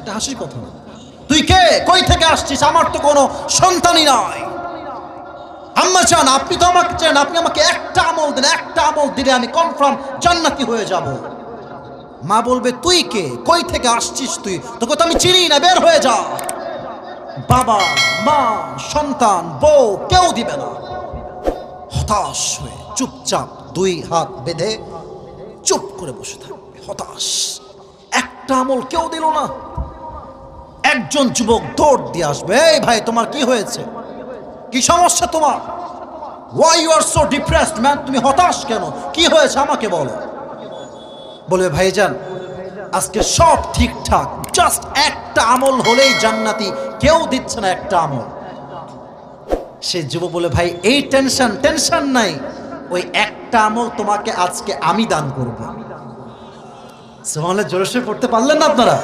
এটা হাসির কথা না। তুই কে, কই থেকে আসছিস? আমার তো কোনো সন্তানই নাই। আম্মা চান, আপনি তো আমাকে চান, আপনি আমাকে একটা আমল দেন, একটা আমল দিলে আমি কনফার্ম জান্নাতি হয়ে যাব। মা বলবে তুই কে, কই থেকে আসছিস তুই, তোকে তো আমি চিনি না, বের হয়ে যা। বাবা, মা, সন্তান, বউ কেউ দিবে না। হতাশ হয়ে চুপচাপ দুই হাত বেঁধে চুপ করে বসে থাকবে, হতাশ। একটা আমল কেউ দিল না। একজন যুবক দৌড় দিয়ে আসবে, এই ভাই তোমার কি হয়েছে, কি সমস্যা তোমার? Why you are so depressed man, তুমি হতাশ কেন, কি হয়েছে আমাকে বলো। বলবে ভাইজান আজকে সব ঠিকঠাক, জাস্ট একটা আমল হলেই জান্নাতি, কেউ দিচ্ছে না একটা আমল। সে যুবক বলে ভাই এই টেনশন নাই, ওই একটা আমল তোমাকে আজকে আমি দান করব। সুবহানাল্লাহ, জোরে পড়তে পারলেন না আপনারা?